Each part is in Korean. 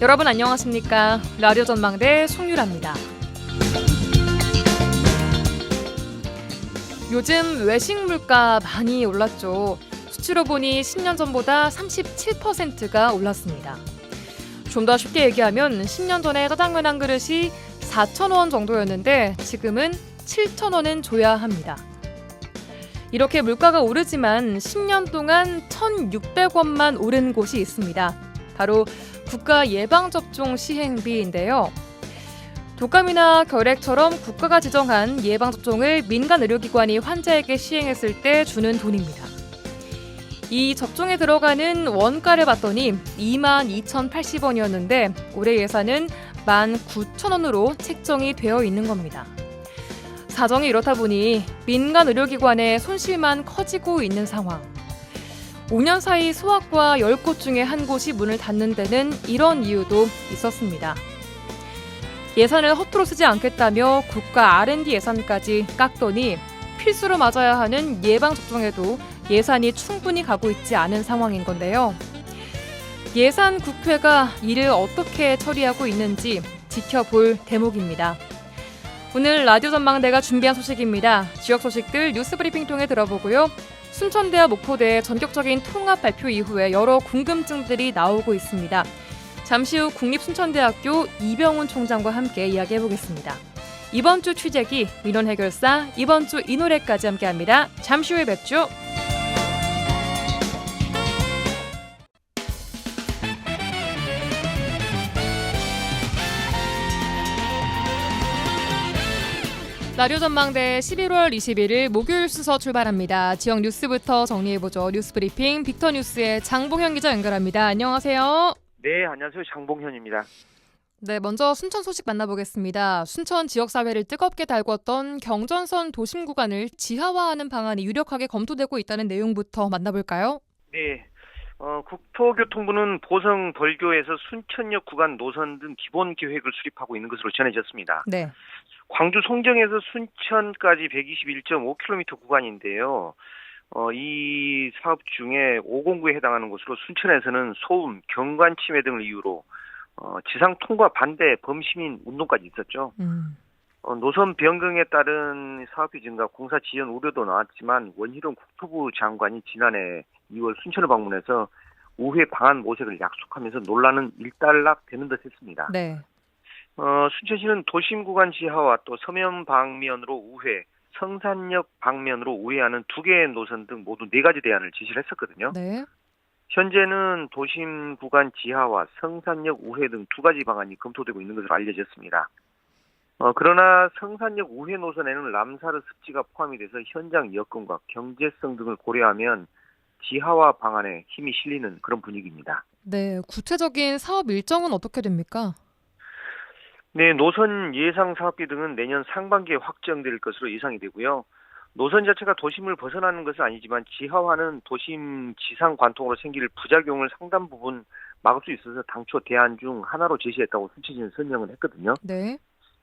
여러분 안녕하십니까? 라디오 전망대 송유라입니다. 요즘 외식 물가 많이 올랐죠. 수치로 보니 10년 전보다 37%가 올랐습니다. 좀 더 쉽게 얘기하면 10년 전에 짜장면 한 그릇이 4,000원 정도였는데 지금은 7,000원은 줘야 합니다. 이렇게 물가가 오르지만 10년 동안 1,600원만 오른 곳이 있습니다. 바로 국가 예방접종 시행비인데요. 독감이나 결핵처럼 국가가 지정한 예방접종을 민간 의료기관이 환자에게 시행했을 때 주는 돈입니다. 이 접종에 들어가는 원가를 봤더니 22,080원이었는데 올해 예산은 19,000원으로 책정이 되어 있는 겁니다. 사정이 이렇다 보니 민간 의료기관의 손실만 커지고 있는 상황. 5년 사이 소아과 10곳 중에 한 곳이 문을 닫는 데는 이런 이유도 있었습니다. 예산을 허투루 쓰지 않겠다며 국가 R&D 예산까지 깎더니 필수로 맞아야 하는 예방접종에도 예산이 충분히 가고 있지 않은 상황인 건데요. 예산국회가 이를 어떻게 처리하고 있는지 지켜볼 대목입니다. 오늘 라디오 전망대가 준비한 소식입니다. 지역 소식들 뉴스브리핑 통해 들어보고요. 순천대와 목포대의 전격적인 통합 발표 이후에 여러 궁금증들이 나오고 있습니다. 잠시 후 국립순천대학교 이병훈 총장과 함께 이야기해보겠습니다. 이번 주 취재기 민원 해결사, 이번 주 이 노래까지 함께합니다. 잠시 후에 뵙죠. 라디오 전망대 11월 21일 목요일 순서 출발합니다. 지역 뉴스부터 정리해보죠. 뉴스브리핑 빅터뉴스의 장봉현 기자 연결합니다. 안녕하세요. 네, 안녕하세요. 장봉현입니다. 네, 먼저 순천 소식 만나보겠습니다. 순천 지역사회를 뜨겁게 달궜던 경전선 도심 구간을 지하화하는 방안이 유력하게 검토되고 있다는 내용부터 만나볼까요? 네, 국토교통부는 보성 벌교에서 순천역 구간 노선 등 기본 계획을 수립하고 있는 것으로 전해졌습니다. 네. 광주 송정에서 순천까지 121.5km 구간인데요. 이 사업 중에 509에 해당하는 곳으로 순천에서는 소음, 경관 침해 등을 이유로 지상 통과 반대 범시민 운동까지 있었죠. 노선 변경에 따른 사업비 증가, 공사 지연 우려도 나왔지만 원희룡 국토부 장관이 지난해 2월 순천을 방문해서 우회 방안 모색을 약속하면서 논란은 일단락되는 듯 했습니다. 네. 순천시는 도심 구간 지하와 또 서면 방면으로 우회, 성산역 방면으로 우회하는 2개의 노선 등 모두 4가지 대안을 지시를 했었거든요. 네. 현재는 도심 구간 지하와 성산역 우회 등 2가지 방안이 검토되고 있는 것으로 알려졌습니다. 그러나 성산역 우회 노선에는 람사르 습지가 포함이 돼서 현장 여건과 경제성 등을 고려하면 지하화 방안에 힘이 실리는 그런 분위기입니다. 네, 구체적인 사업 일정은 어떻게 됩니까? 네, 노선 예상 사업비 등은 내년 상반기에 확정될 것으로 예상이 되고요. 노선 자체가 도심을 벗어나는 것은 아니지만 지하화는 도심 지상 관통으로 생길 부작용을 상당 부분 막을 수 있어서 당초 대안 중 하나로 제시했다고 순천시는 설명을 했거든요. 네.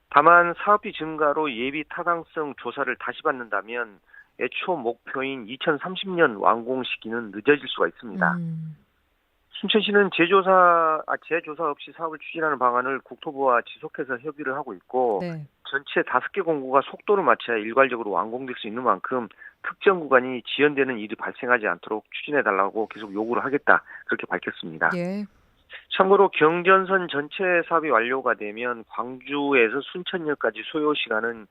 다만 사업비 증가로 예비 타당성 조사를 다시 받는다면 애초 목표인 2030년 완공 시기는 늦어질 수가 있습니다. 순천시는 재조사 없이 사업을 추진하는 방안을 국토부와 지속해서 협의를 하고 있고 네. 전체 5개 공고가 속도를 맞춰야 일괄적으로 완공될 수 있는 만큼 특정 구간이 지연되는 일이 발생하지 않도록 추진해달라고 계속 요구를 하겠다 그렇게 밝혔습니다. 예. 참고로 경전선 전체 사업이 완료가 되면 광주에서 순천역까지 소요 시간은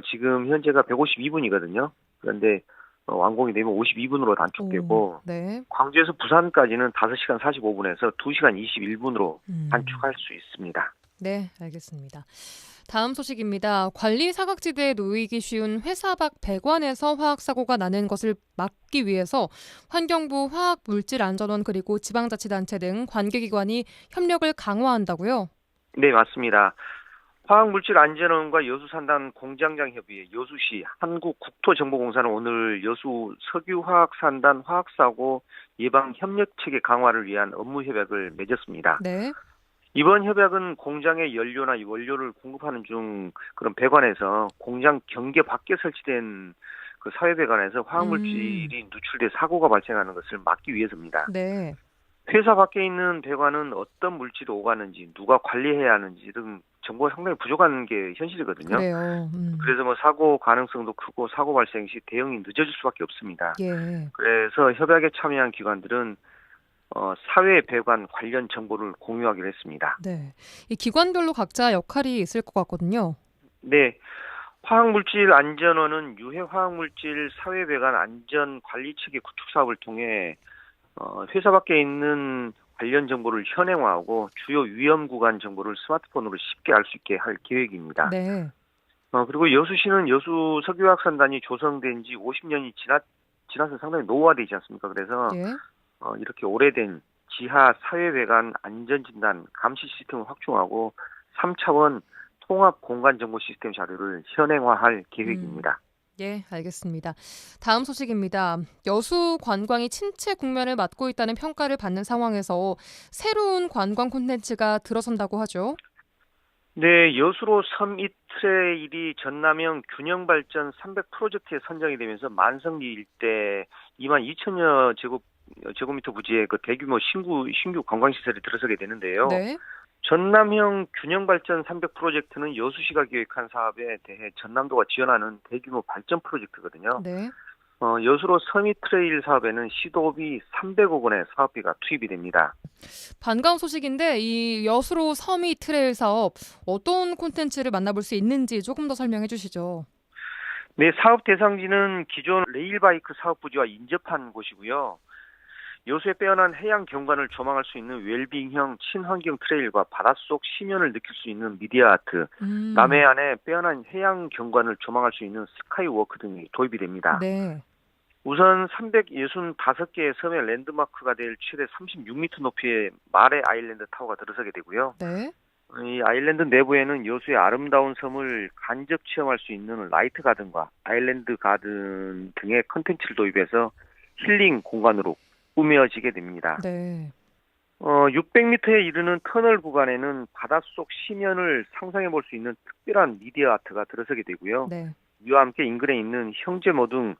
지금 현재가 152분이거든요. 그런데 완공이 되면 52분으로 단축되고 네. 광주에서 부산까지는 5시간 45분에서 2시간 21분으로 단축할 수 있습니다. 네, 알겠습니다. 다음 소식입니다. 관리 사각지대에 놓이기 쉬운 회사 밖 배관에서 화학사고가 나는 것을 막기 위해서 환경부 화학물질안전원 그리고 지방자치단체 등 관계기관이 협력을 강화한다고요? 네, 맞습니다. 화학물질안전원과 여수산단 공장장협의회 여수시 한국국토정보공사는 오늘 여수 석유화학산단 화학사고 예방 협력체계 강화를 위한 업무 협약을 맺었습니다. 네. 이번 협약은 공장의 연료나 원료를 공급하는 중 그런 배관에서 공장 경계 밖에 설치된 그 사회 배관에서 화학물질이 누출돼 사고가 발생하는 것을 막기 위해서입니다. 네. 회사 밖에 있는 배관은 어떤 물질이 오가는지, 누가 관리해야 하는지 등 정보가 상당히 부족한 게 현실이거든요. 그래요. 그래서 뭐 사고 가능성도 크고 사고 발생 시 대응이 늦어질 수밖에 없습니다. 예. 그래서 협약에 참여한 기관들은 사회 배관 관련 정보를 공유하기로 했습니다. 네. 이 기관별로 각자 역할이 있을 것 같거든요. 네, 화학물질 안전원은 유해 화학물질 사회 배관 안전 관리 체계 구축 사업을 통해 회사 밖에 있는 관련 정보를 현행화하고 주요 위험 구간 정보를 스마트폰으로 쉽게 알 수 있게 할 계획입니다. 네. 그리고 여수시는 여수 석유화학산단이 조성된 지 50년이 지나서 상당히 노후화되어 있지 않습니까? 그래서 예. 이렇게 오래된 지하 사회배관 안전진단 감시 시스템을 확충하고 3차원 통합 공간 정보 시스템 자료를 현행화할 계획입니다. 예, 알겠습니다. 다음 소식입니다. 여수 관광이 침체 국면을 맞고 있다는 평가를 받는 상황에서 새로운 관광 콘텐츠가 들어선다고 하죠. 네, 여수로 섬 이트레일이 전남형 균형발전 300 프로젝트에 선정이 되면서 만성리 일대 2만 2천여 제곱미터 부지의 그 대규모 신규 관광시설이 들어서게 되는데요. 네. 전남형 균형발전 300 프로젝트는 여수시가 기획한 사업에 대해 전남도가 지원하는 대규모 발전 프로젝트거든요. 네. 여수로 섬이 트레일 사업에는 시도비 300억 원의 사업비가 투입이 됩니다. 반가운 소식인데 이 여수로 섬이 트레일 사업 어떤 콘텐츠를 만나볼 수 있는지 조금 더 설명해 주시죠. 네, 사업 대상지는 기존 레일바이크 사업 부지와 인접한 곳이고요. 여수의 빼어난 해양 경관을 조망할 수 있는 웰빙형 친환경 트레일과 바닷속 심연을 느낄 수 있는 미디어 아트, 남해안의 빼어난 해양 경관을 조망할 수 있는 스카이워크 등이 도입이 됩니다. 네. 우선 365개의 섬의 랜드마크가 될 최대 36m 높이의 마레 아일랜드 타워가 들어서게 되고요. 네. 이 아일랜드 내부에는 여수의 아름다운 섬을 간접 체험할 수 있는 라이트 가든과 아일랜드 가든 등의 컨텐츠를 도입해서 힐링 공간으로 꾸며지게 됩니다. 네. 600m에 이르는 터널 구간에는 바닷속 심연을 상상해 볼 수 있는 특별한 미디어 아트가 들어서게 되고요. 네. 이와 함께 인근에 있는 형제모 등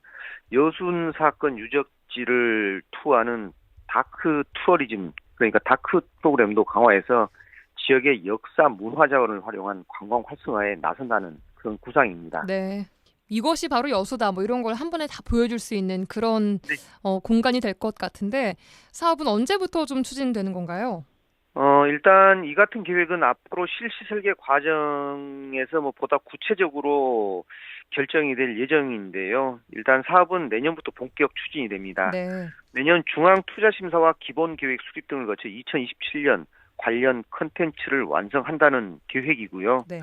여순 사건 유적지를 투어하는 다크 투어리즘, 그러니까 다크 프로그램도 강화해서 지역의 역사 문화 자원을 활용한 관광 활성화에 나선다는 그런 구상입니다. 네. 이것이 바로 여수다 뭐 이런 걸 한 번에 다 보여줄 수 있는 그런 네. 공간이 될 것 같은데 사업은 언제부터 좀 추진되는 건가요? 일단 이 같은 계획은 앞으로 실시 설계 과정에서 보다 구체적으로 결정이 될 예정인데요. 일단 사업은 내년부터 본격 추진이 됩니다. 네. 내년 중앙투자심사와 기본계획 수립 등을 거쳐 2027년 관련 컨텐츠를 완성한다는 계획이고요. 네.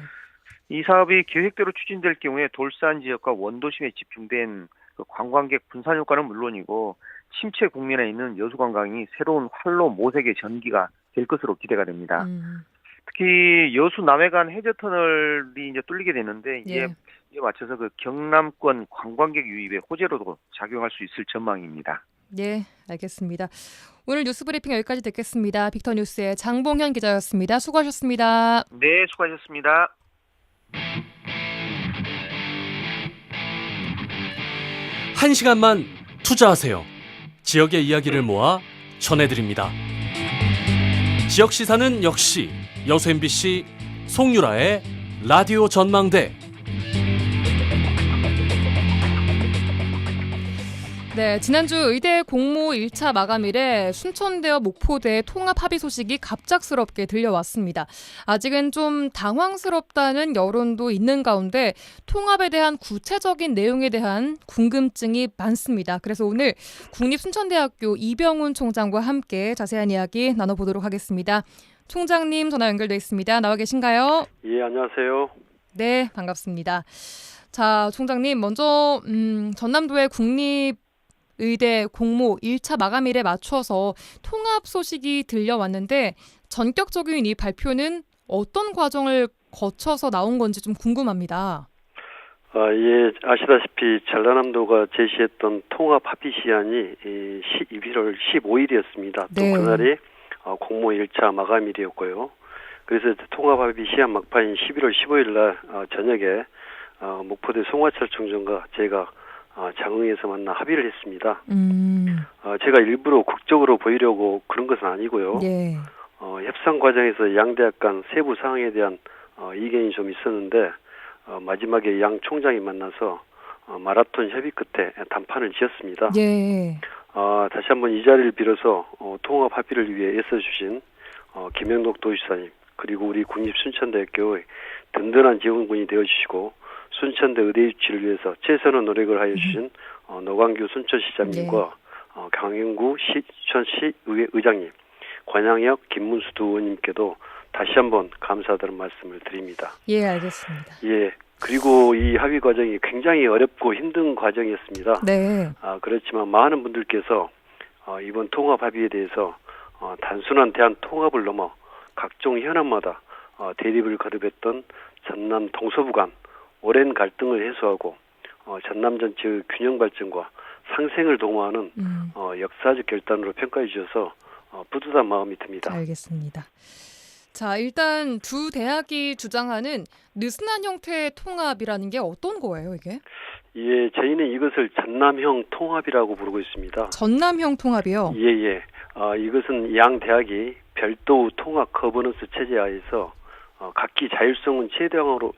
이 사업이 계획대로 추진될 경우에 돌산 지역과 원도심에 집중된 그 관광객 분산 효과는 물론이고 침체 국면에 있는 여수 관광이 새로운 활로 모색의 전기가 될 것으로 기대가 됩니다. 특히 여수 남해간 해저터널이 이제 뚫리게 되는데 이에 맞춰서 그 경남권 관광객 유입의 호재로도 작용할 수 있을 전망입니다. 네, 알겠습니다. 오늘 뉴스 브리핑 여기까지 듣겠습니다. 빅터뉴스의 장봉현 기자였습니다. 수고하셨습니다. 네, 수고하셨습니다. 한 시간만 투자하세요. 지역의 이야기를 모아 전해드립니다. 지역 시사는 역시 여수 MBC 송유라의 라디오 전망대. 네, 지난주 의대 공모 1차 마감일에 순천대와 목포대 통합 합의 소식이 갑작스럽게 들려왔습니다. 아직은 좀 당황스럽다는 여론도 있는 가운데 통합에 대한 구체적인 내용에 대한 궁금증이 많습니다. 그래서 오늘 국립순천대학교 이병훈 총장과 함께 자세한 이야기 나눠보도록 하겠습니다. 총장님 전화 연결돼 있습니다. 나와 계신가요? 예, 안녕하세요. 네, 반갑습니다. 자, 총장님 먼저 전남도의 국립의대 공모 1차 마감일에 맞춰서 통합 소식이 들려왔는데 전격적인 이 발표는 어떤 과정을 거쳐서 나온 건지 좀 궁금합니다. 예, 아시다시피 전라남도가 제시했던 통합 합의 시한이 11월 15일이었습니다. 네. 또 그날이 공모 1차 마감일이었고요. 그래서 통합 합의 시한 막판인 11월 15일 날 저녁에 목포대 송화철 총장과 제가 장흥에서 만나 합의를 했습니다. 음. 제가 일부러 극적으로 보이려고 그런 것은 아니고요. 예. 협상 과정에서 양 대학 간 세부 사항에 대한 이견이 좀 있었는데 마지막에 양 총장이 만나서 마라톤 협의 끝에 담판을 지었습니다. 예. 다시 한번 이 자리를 빌어서 통합 합의를 위해 애써주신 김영덕 도지사님 그리고 우리 국립순천대학교의 든든한 지원군이 되어주시고 순천대 의대 유치를 위해서 최선의 노력을 하여 주신 노광규 순천시장님과 강영구 순천시의회 의장님, 관양역 김문수 두 의원님께도 다시 한번 감사드리는 말씀을 드립니다. 예, 알겠습니다. 예. 그리고 이 합의 과정이 굉장히 어렵고 힘든 과정이었습니다. 네. 그렇지만 많은 분들께서 이번 통합 합의에 대해서 단순한 대한 통합을 넘어 각종 현안마다 대립을 거듭했던 전남 동서부 간 오랜 갈등을 해소하고 전남 전체의 균형 발전과 상생을 도모하는 역사적 결단으로 평가해 주셔서 뿌듯한 마음이 듭니다. 알겠습니다. 자, 일단 두 대학이 주장하는 느슨한 형태의 통합이라는 게 어떤 거예요, 이게? 예, 저희는 이것을 전남형 통합이라고 부르고 있습니다. 전남형 통합이요? 예. 이것은 양 대학이 별도의 통합 거버넌스 체제하에서 각기 자율성은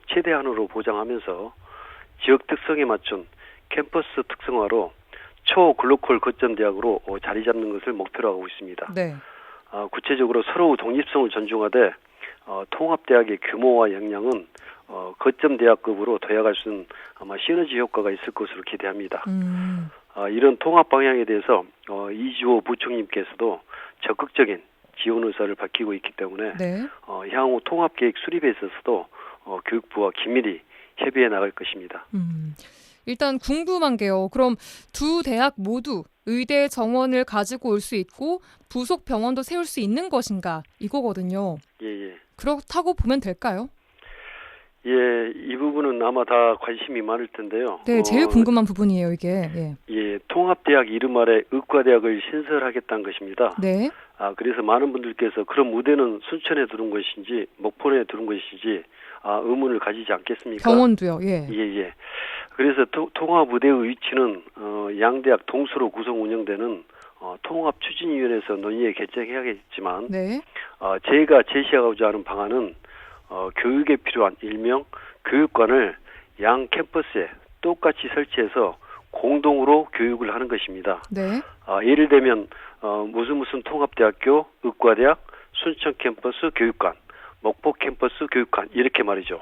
최대한으로 보장하면서 지역 특성에 맞춘 캠퍼스 특성화로 초글로컬 거점 대학으로 자리 잡는 것을 목표로 하고 있습니다. 네. 구체적으로 서로 독립성을 존중하되 통합대학의 규모와 역량은 거점 대학급으로 도약할 수 있는 아마 시너지 효과가 있을 것으로 기대합니다. 이런 통합 방향에 대해서 이주호 부총님께서도 적극적인 지원 의사를 밝히고 있기 때문에 네. 향후 통합계획 수립에 있어서도 교육부와 긴밀히 협의해 나갈 것입니다. 일단 궁금한 게요. 그럼 두 대학 모두 의대 정원을 가지고 올 수 있고 부속 병원도 세울 수 있는 것인가 이거거든요. 예. 그렇다고 보면 될까요? 예, 이 부분은 아마 다 관심이 많을 텐데요. 네, 제일 궁금한 부분이에요, 이게. 예. 예, 통합대학 이름 아래 의과대학을 신설하겠다는 것입니다. 네. 그래서 많은 분들께서 그럼 무대는 순천에 두는 것인지 목포에 두는 것인지 의문을 가지지 않겠습니까? 병원도요. 예. 예. 그래서 통합 무대의 위치는 양대학 동수로 구성 운영되는 통합 추진위원회에서 논의에 결정해야겠지만 네. 제가 제시하고자 하는 방안은 교육에 필요한 일명 교육관을 양 캠퍼스에 똑같이 설치해서 공동으로 교육을 하는 것입니다. 네. 예를 들면 무슨 통합대학교, 의과대학, 순천 캠퍼스 교육관, 목포 캠퍼스 교육관 이렇게 말이죠.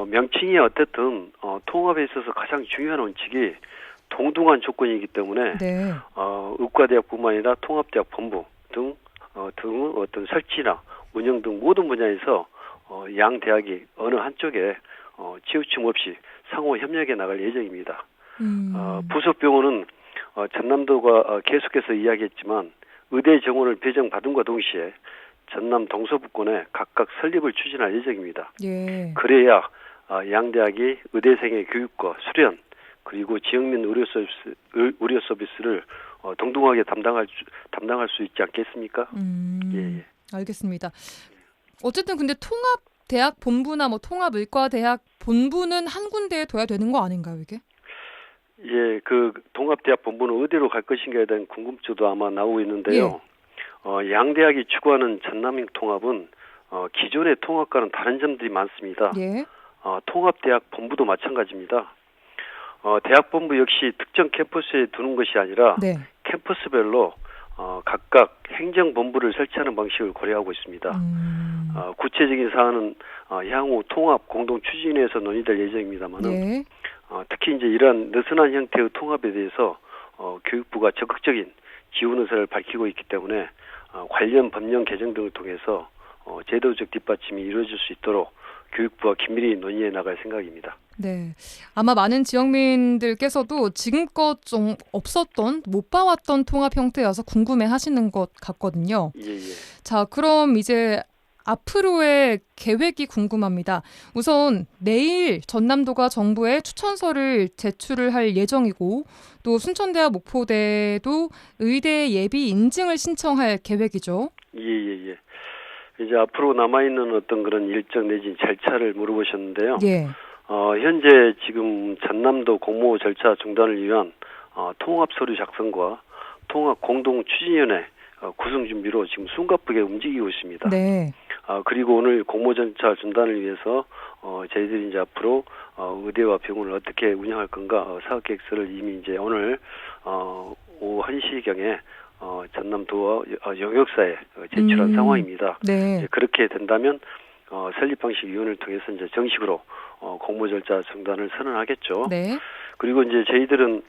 명칭이 어쨌든 통합에 있어서 가장 중요한 원칙이 동등한 조건이기 때문에 네. 의과대학뿐만 아니라 통합대학 본부 등 어떤 설치나 운영 등 모든 분야에서 양 대학이 어느 한쪽에 치우침 없이 상호 협력해 나갈 예정입니다. 부속병원은 전남도가 계속해서 이야기했지만 의대 정원을 배정받음과 동시에 전남 동서부권에 각각 설립을 추진할 예정입니다. 예. 그래야 양 대학이 의대생의 교육과 수련 그리고 지역민 의료 서비스를 동등하게 담당할 수 있지 않겠습니까? 예. 알겠습니다. 어쨌든 근데 통합대학 본부나 뭐 통합의과대학 본부는 한 군데에 둬야 되는 거 아닌가요, 이게? 예, 그 통합대학 본부는 어디로 갈 것인가에 대한 궁금증도 아마 나오고 있는데요. 양 대학이 추구하는 전남형 통합은 기존의 통합과는 다른 점들이 많습니다. 예. 통합대학 본부도 마찬가지입니다. 대학 본부 역시 특정 캠퍼스에 두는 것이 아니라 네. 캠퍼스별로 각각 행정본부를 설치하는 방식을 고려하고 있습니다. 구체적인 사안은 향후 통합 공동 추진회에서 논의될 예정입니다만은 예. 특히 이제 이러한 느슨한 형태의 통합에 대해서 교육부가 적극적인 지원 의사를 밝히고 있기 때문에 관련 법령 개정 등을 통해서 제도적 뒷받침이 이루어질 수 있도록 교육부와 긴밀히 논의해 나갈 생각입니다. 네. 아마 많은 지역민들께서도 지금껏 좀 없었던, 못 봐왔던 통합 형태여서 궁금해 하시는 것 같거든요. 예. 자, 그럼 이제 앞으로의 계획이 궁금합니다. 우선 내일 전남도가 정부에 추천서를 제출을 할 예정이고 또 순천대와 목포대도 의대 예비 인증을 신청할 계획이죠. 예. 이제 앞으로 남아있는 어떤 그런 일정 내지 절차를 물어보셨는데요. 예. 현재 지금 전남도 공모 절차 중단을 위한 통합 서류 작성과 통합 공동 추진위원회 구성 준비로 지금 숨가쁘게 움직이고 있습니다. 네. 그리고 오늘 공모 절차 중단을 위해서 저희들이 이제 앞으로 의대와 병원을 어떻게 운영할 건가 사업 계획서를 이미 이제 오늘 오후 1시경에 전남도와 영역사에 제출한 상황입니다. 네. 그렇게 된다면 설립방식위원회를 통해서 이제 정식으로 공모 절차 중단을 선언하겠죠. 네. 그리고 이제 저희들은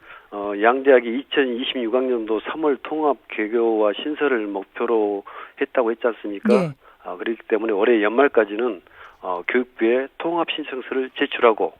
양대학이 2026학년도 3월 통합 개교와 신설을 목표로 했다고 했지 않습니까? 예. 그렇기 때문에 올해 연말까지는 교육부에 통합 신청서를 제출하고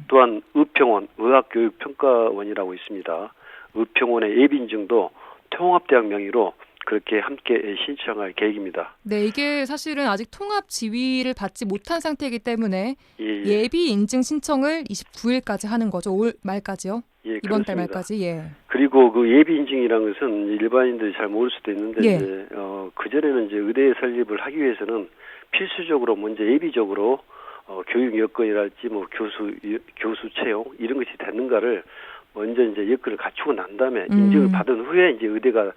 또한 의평원 의학교육평가원이라고 있습니다. 의평원의 예비인증도 통합대학 명의로 그렇게 함께 신청할 계획입니다. 네, 이게 사실은 아직 통합 지위를 받지 못한 상태이기 때문에 예. 예비 인증 신청을 29일까지 하는 거죠. 올 말까지요. 예, 이번 달 그렇습니다. 말까지. 예. 그리고 그 예비 인증이라는 것은 일반인들이 잘 모를 수도 있는데 예. 이제 그 전에는 이제 의대 설립을 하기 위해서는 필수적으로 먼저 예비적으로 교육 여건이랄지 뭐 교수 채용 이런 것이 됐는가를 먼저 이제 여건을 갖추고 난 다음에 인증을 받은 후에 이제 의대가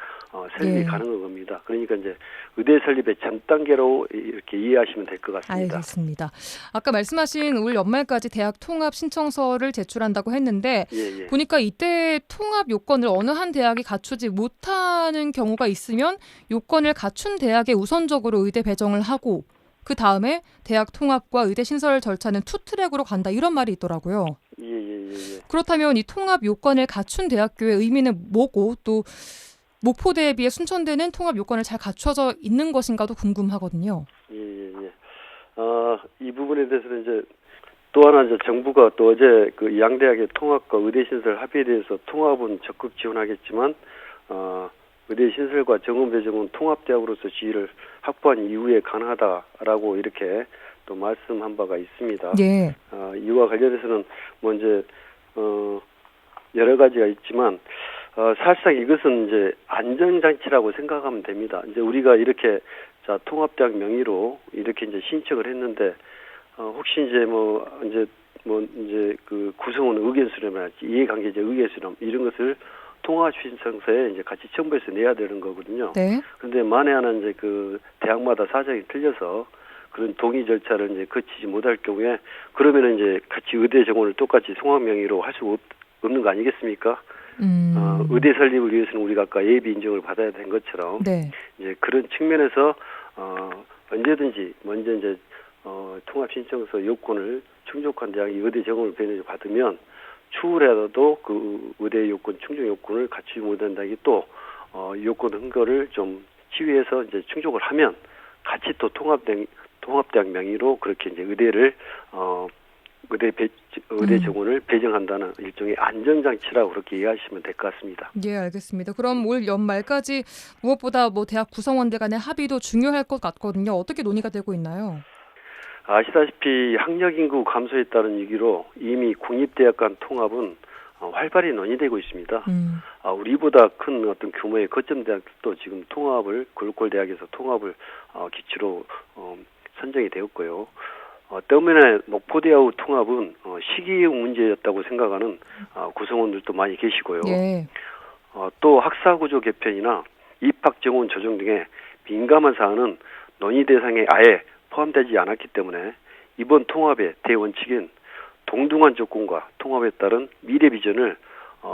설립이 예. 가능한 겁니다. 그러니까 이제 의대 설립의 전 단계로 이렇게 이해하시면 될 것 같습니다. 알겠습니다. 아까 말씀하신 올 연말까지 대학 통합 신청서를 제출한다고 했는데 예. 보니까 이때 통합 요건을 어느 한 대학이 갖추지 못하는 경우가 있으면 요건을 갖춘 대학에 우선적으로 의대 배정을 하고 그 다음에 대학 통합과 의대 신설 절차는 투 트랙으로 간다 이런 말이 있더라고요. 예. 그렇다면 이 통합 요건을 갖춘 대학교의 의미는 뭐고 또 목포대에 비해 순천대는 통합 요건을 잘 갖춰져 있는 것인가도 궁금하거든요. 예. 이 부분에 대해서는 이제 또 하나 이제 정부가 또 어제 그 양대학의 통합과 의대 신설 합의에 대해서 통합은 적극 지원하겠지만 의대 신설과 정원 배정은 통합대학으로서 지위를 확보한 이후에 가능하다라고 이렇게 또 말씀한 바가 있습니다. 예. 이와 관련해서는 뭐 이제 여러 가지가 있지만 사실상 이것은 이제 안전장치라고 생각하면 됩니다. 이제 우리가 이렇게 통합대학 명의로 이렇게 이제 신청을 했는데 혹시 이제 이제 그 구성원 의견 수렴이랄지 이해관계자 의견 수렴 이런 것을 통합 신청서에 이제 같이 첨부해서 내야 되는 거거든요. 네. 그런데 만에 하나 이제 그 대학마다 사정이 틀려서 그런 동의 절차를 이제 거치지 못할 경우에 그러면은 이제 같이 의대 정원을 똑같이 통합 명의로 할 수 없는 거 아니겠습니까? 의대 설립을 위해서는 우리가 아까 예비 인증을 받아야 된 것처럼 네. 이제 그런 측면에서 언제든지 먼저 이제 통합 신청서 요건을 충족한 대학이 의대 정원을 받으면 추후라도 그 의대 요건 충족 요건을 갖추지 못한 대학이 또 요건 근거를 좀 치유해서 이제 충족을 하면 같이 또 통합대학 명의로 그렇게 이제 의대를 의대 정원을 배정한다는 일종의 안전장치라고 그렇게 이해하시면 될 것 같습니다. 예, 알겠습니다. 그럼 올 연말까지 무엇보다 뭐 대학 구성원들 간의 합의도 중요할 것 같거든요. 어떻게 논의가 되고 있나요? 아시다시피 학력 인구 감소에 따른 위기로 이미 국립대학 간 통합은 활발히 논의되고 있습니다. 우리보다 큰 어떤 규모의 거점 대학도 지금 통합을 글로컬 대학에서 통합을 기치로 선정이 되었고요. 때문에 목포대하고 통합은 시기의 문제였다고 생각하는 구성원들도 많이 계시고요. 예. 또 학사구조 개편이나 입학 정원 조정 등의 민감한 사안은 논의 대상에 아예 포함되지 않았기 때문에 이번 통합의 대원칙인 동등한 조건과 통합에 따른 미래 비전을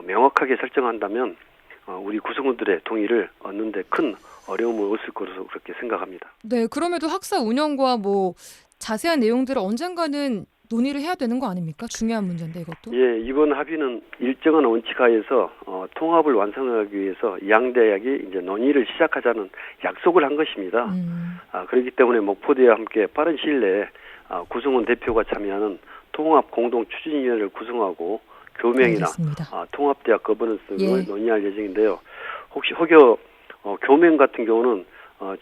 명확하게 설정한다면 우리 구성원들의 동의를 얻는 데 큰 어려움은 없을 것으로 그렇게 생각합니다. 네, 그럼에도 학사 운영과 뭐 자세한 내용들을 언젠가는 논의를 해야 되는 거 아닙니까? 중요한 문제인데 이것도. 예, 이번 합의는 일정한 원칙하에서 통합을 완성하기 위해서 양대학이 이제 논의를 시작하자는 약속을 한 것입니다. 그렇기 때문에 목포대와 함께 빠른 시일 내에 구성원 대표가 참여하는 통합 공동 추진위원회를 구성하고 교명이나 통합대학 거버넌스를 예. 논의할 예정인데요. 혹시 혹여 교명 같은 경우는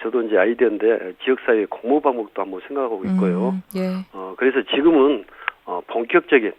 저도 이제 아이디어인데 지역사회 공모 방법도 한번 생각하고 있고요. 예. 그래서 지금은 본격적인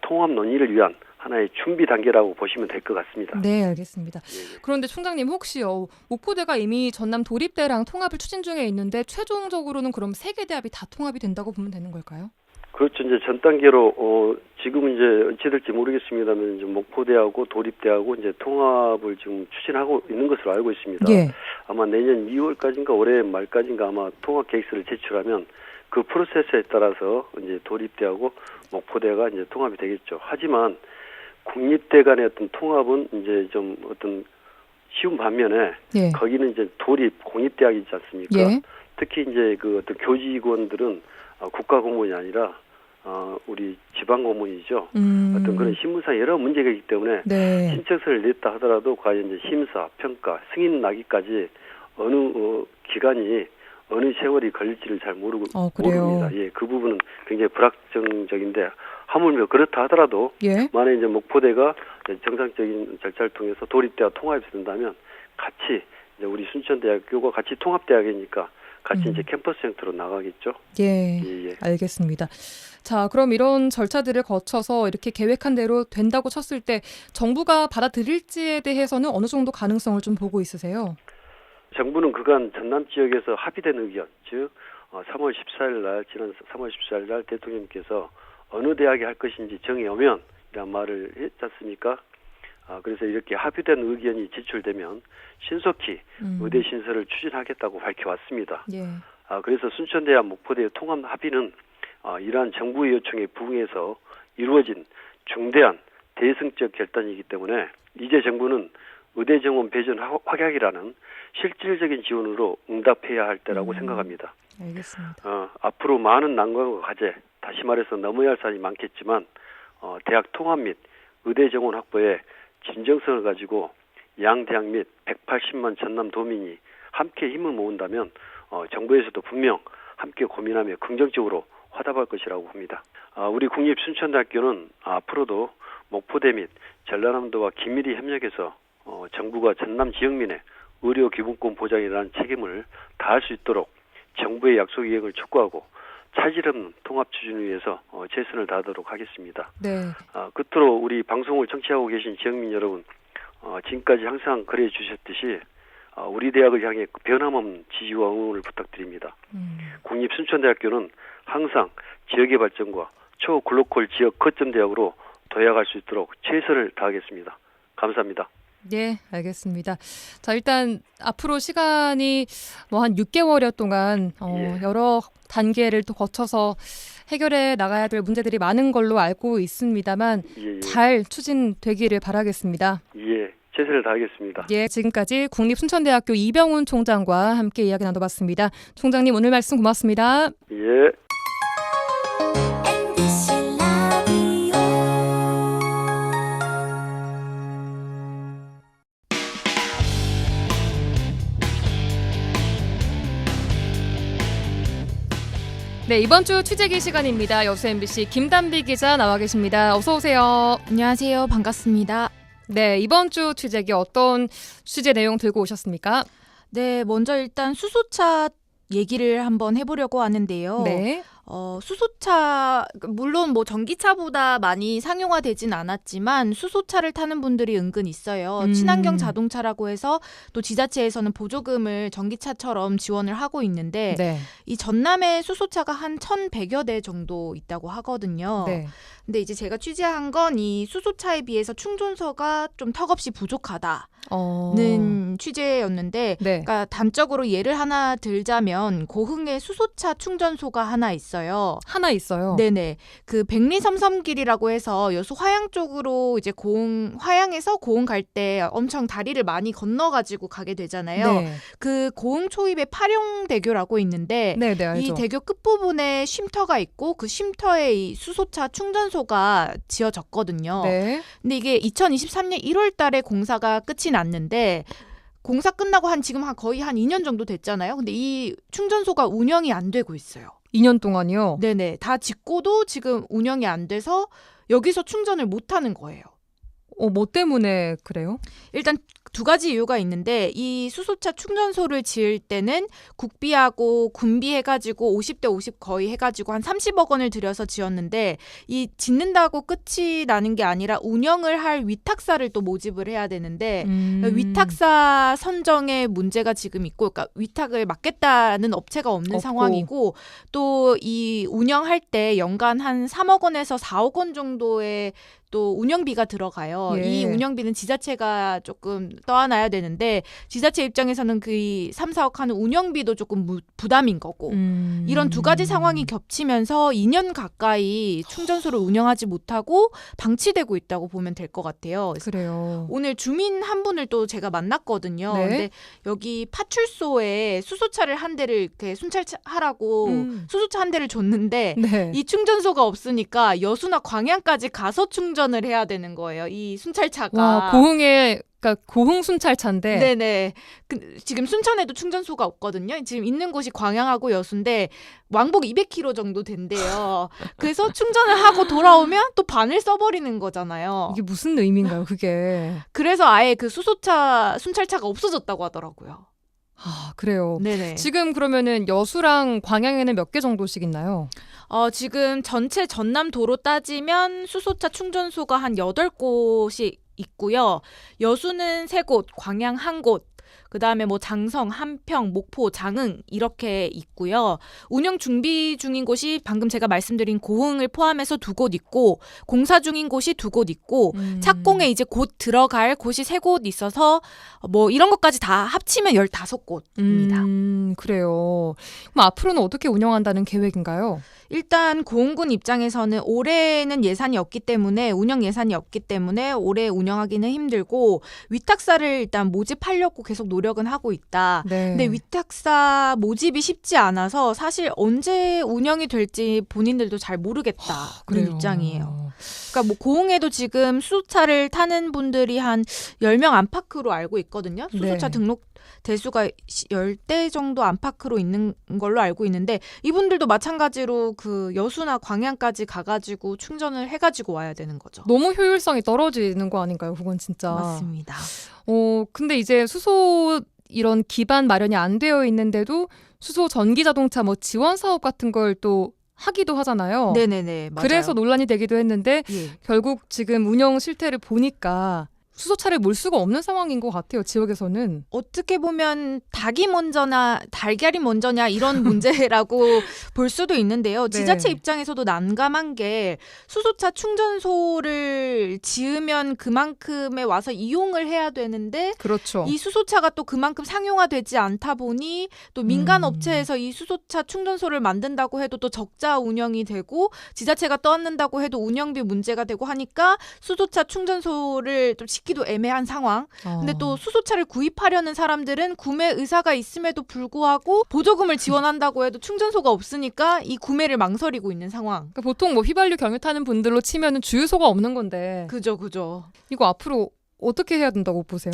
통합 논의를 위한 하나의 준비 단계라고 보시면 될 것 같습니다. 네, 알겠습니다. 예. 그런데 총장님 혹시요 목포대가 이미 전남 도립대랑 통합을 추진 중에 있는데 최종적으로는 그럼 세 개 대학이 다 통합이 된다고 보면 되는 걸까요? 그렇죠. 이제 전 단계로 지금은 이제 어찌 될지 모르겠습니다만 이제 목포대하고 도립대하고 이제 통합을 지금 추진하고 있는 것으로 알고 있습니다. 예. 아마 내년 2월까지인가 올해 말까지인가 아마 통합 계획서를 제출하면 그 프로세스에 따라서 이제 도립대하고 목포대가 이제 통합이 되겠죠. 하지만 국립대 간의 어떤 통합은 이제 좀 어떤 쉬운 반면에 예. 거기는 이제 도립 공립대학이 있지 않습니까? 예. 특히 이제 그 어떤 교직원들은 국가 공무원이 아니라 우리 지방 공무원이죠. 어떤 그런 신분상 여러 문제가 있기 때문에 네. 신청서를 냈다 하더라도 과연 이제 심사, 평가, 승인 나기까지 어느 기간이 어느 세월이 걸릴지를 잘 그래요? 모릅니다. 예, 그 부분은 굉장히 불확정적인데 하물며 그렇다 하더라도 예. 만약 이제 목포대가 정상적인 절차를 통해서 도립대와 통합이 된다면 같이 이제 우리 순천대학교가 같이 통합대학이니까 같이 이제 캠퍼스 형태로 나가겠죠. 예. 예, 예. 알겠습니다. 자, 그럼 이런 절차들을 거쳐서 이렇게 계획한 대로 된다고 쳤을 때 정부가 받아들일지에 대해서는 어느 정도 가능성을 좀 보고 있으세요? 정부는 그간 전남 지역에서 합의된 의견, 즉 3월 14일 날 지난 3월 14일 날 대통령께서 어느 대학에 할 것인지 정해오면 이런 말을 했지 않습니까? 그래서 이렇게 합의된 의견이 제출되면 신속히 의대 신설을 추진하겠다고 밝혀왔습니다. 예. 그래서 순천대와 목포대의 통합 합의는 이러한 정부의 요청에 부응해서 이루어진 중대한 대승적 결단이기 때문에 이제 정부는 의대 정원 배전 확약이라는 실질적인 지원으로 응답해야 할 때라고 생각합니다. 알겠습니다. 앞으로 많은 난관과 과제, 다시 말해서 넘어야 할 산이 많겠지만 대학 통합 및 의대 정원 확보에 진정성을 가지고 양 대학 및 180만 전남 도민이 함께 힘을 모은다면 정부에서도 분명 함께 고민하며 긍정적으로 화답할 것이라고 봅니다. 우리 국립순천대학교는 앞으로도 목포대 및 전라남도와 긴밀히 협력해서 정부가 전남 지역민의 의료 기본권 보장이라는 책임을 다할 수 있도록 정부의 약속 이행을 촉구하고 차질 없는 통합 추진을 위해서 최선을 다하도록 하겠습니다. 네. 끝으로 우리 방송을 청취하고 계신 지역민 여러분, 지금까지 항상 그래 주셨듯이 우리 대학을 향해 변함없는 지지와 응원을 부탁드립니다. 국립순천대학교는 항상 지역의 발전과 초글로컬 지역 거점 대학으로 도약할 수 있도록 최선을 다하겠습니다. 감사합니다. 네, 알겠습니다. 자, 일단 앞으로 시간이 뭐 한 6개월여 동안 예. 여러 단계를 또 거쳐서 해결해 나가야 될 문제들이 많은 걸로 알고 있습니다만 예. 잘 추진되기를 바라겠습니다. 예, 최선을 다하겠습니다. 예, 지금까지 국립순천대학교 이병훈 총장과 함께 이야기 나눠봤습니다. 총장님 오늘 말씀 고맙습니다. 예. 네, 이번 주 취재기 시간입니다. 여수 MBC 김담비 기자 나와 계십니다. 어서 오세요. 안녕하세요. 반갑습니다. 네, 이번 주 취재기 어떤 취재 내용 들고 오셨습니까? 네, 먼저 일단 수소차 얘기를 한번 해보려고 하는데요. 네. 수소차, 물론 뭐 전기차보다 많이 상용화되진 않았지만 수소차를 타는 분들이 은근 있어요. 친환경 자동차라고 해서 또 지자체에서는 보조금을 전기차처럼 지원을 하고 있는데 네. 이 전남에 수소차가 한 1,100여 대 정도 있다고 하거든요. 네. 근데 이제 제가 취재한 건 이 수소차에 비해서 충전소가 좀 턱없이 부족하다는 취재였는데 네. 그러니까 단적으로 예를 하나 들자면 고흥에 수소차 충전소가 하나 있어요. 하나 있어요. 네네. 그 백리섬섬길이라고 해서 여수 화양 쪽으로 이제 화양에서 고흥 갈 때 엄청 다리를 많이 건너가지고 가게 되잖아요. 네. 그 고흥 초입에 파룡대교라고 있는데 네, 네, 알죠. 이 대교 끝부분에 쉼터가 있고 그 쉼터에 이 수소차 충전소가 지어졌거든요. 네. 근데 이게 2023년 1월 달에 공사가 끝이 났는데 공사 끝나고 지금 거의 한 2년 정도 됐잖아요. 근데 이 충전소가 운영이 안 되고 있어요. 2년 동안이요? 네네. 다 짓고도 지금 운영이 안 돼서 여기서 충전을 못 하는 거예요. 뭐 때문에 그래요? 일단 두 가지 이유가 있는데 이 수소차 충전소를 지을 때는 국비하고 군비 해가지고 50대 50 거의 해가지고 한 30억 원을 들여서 지었는데 이 짓는다고 끝이 나는 게 아니라 운영을 할 위탁사를 또 모집을 해야 되는데 위탁사 선정에 문제가 지금 있고 그러니까 위탁을 맡겠다는 업체가 없는 없고. 상황이고 또 이 운영할 때 연간 한 3억 원에서 4억 원 정도의 또 운영비가 들어가요. 예. 이 운영비는 지자체가 조금 떠안아야 되는데 지자체 입장에서는 그 3, 4억 하는 운영비도 조금 부담인 거고 이런 두 가지 상황이 겹치면서 2년 가까이 충전소를 운영하지 못하고 방치되고 있다고 보면 될 것 같아요. 그래요. 오늘 주민 한 분을 또 제가 만났거든요. 네. 근데 여기 파출소에 수소차를 한 대를 이렇게 순찰하라고 수소차 한 대를 줬는데 네. 이 충전소가 없으니까 여수나 광양까지 가서 충전을 해야 되는 거예요. 이 순찰차가. 와, 그러니까 고흥 순찰차인데. 네네. 지금 순천에도 충전소가 없거든요. 지금 있는 곳이 광양하고 여수인데 왕복 200km 정도 된대요. 그래서 충전을 하고 돌아오면 또 반을 써버리는 거잖아요. 이게 무슨 의미인가요, 그게? 그래서 아예 그 수소차 순찰차가 없어졌다고 하더라고요. 아, 그래요. 네네. 지금 그러면은 여수랑 광양에는 몇 개 정도씩 있나요? 지금 전체 전남 도로 따지면 수소차 충전소가 한 8곳이 있고요. 여수는 3곳, 광양 1곳, 그다음에 뭐 장성, 한평, 목포, 장흥 이렇게 있고요. 운영 준비 중인 곳이 방금 제가 말씀드린 고흥을 포함해서 2곳 있고 공사 중인 곳이 2곳 있고 착공에 이제 곧 들어갈 곳이 3곳 있어서 뭐 이런 것까지 다 합치면 15곳입니다. 그래요. 그럼 앞으로는 어떻게 운영한다는 계획인가요? 일단 고흥군 입장에서는 올해는 예산이 없기 때문에 운영 예산이 없기 때문에 올해 운영하기는 힘들고 위탁사를 일단 모집하려고 계속 노력은 하고 있다. 네. 근데 위탁사 모집이 쉽지 않아서 사실 언제 운영이 될지 본인들도 잘 모르겠다. 그런 그래요. 입장이에요. 그러니까 뭐 고흥에도 지금 수소차를 타는 분들이 한 10명 안팎으로 알고 있거든요. 수소차 네. 등록 대수가 10대 정도 안팎으로 있는 걸로 알고 있는데 이분들도 마찬가지로 그 여수나 광양까지 가가지고 충전을 해가지고 와야 되는 거죠. 너무 효율성이 떨어지는 거 아닌가요? 그건 진짜. 맞습니다. 근데 이제 수소 이런 기반 마련이 안 되어 있는데도 수소 전기 자동차 뭐 지원 사업 같은 걸 또 하기도 하잖아요. 네네네. 맞아요. 그래서 논란이 되기도 했는데 예. 결국 지금 운영 실태를 보니까 수소차를 몰 수가 없는 상황인 것 같아요. 지역에서는. 어떻게 보면 닭이 먼저나 달걀이 먼저냐 이런 문제라고 볼 수도 있는데요. 네. 지자체 입장에서도 난감한 게 수소차 충전소를 지으면 그만큼에 와서 이용을 해야 되는데 그렇죠. 이 수소차가 또 그만큼 상용화되지 않다 보니 또 민간 업체에서 이 수소차 충전소를 만든다고 해도 또 적자 운영이 되고 지자체가 떠안는다고 해도 운영비 문제가 되고 하니까 수소차 충전소를 좀 기도 애매한 상황. 근데 또 수소차를 구입하려는 사람들은 구매 의사가 있음에도 불구하고 보조금을 지원한다고 해도 충전소가 없으니까 이 구매를 망설이고 있는 상황. 그러니까 보통 뭐 휘발유 경유 타는 분들로 치면은 주유소가 없는 건데 그죠. 이거 앞으로 어떻게 해야 된다고 보세요?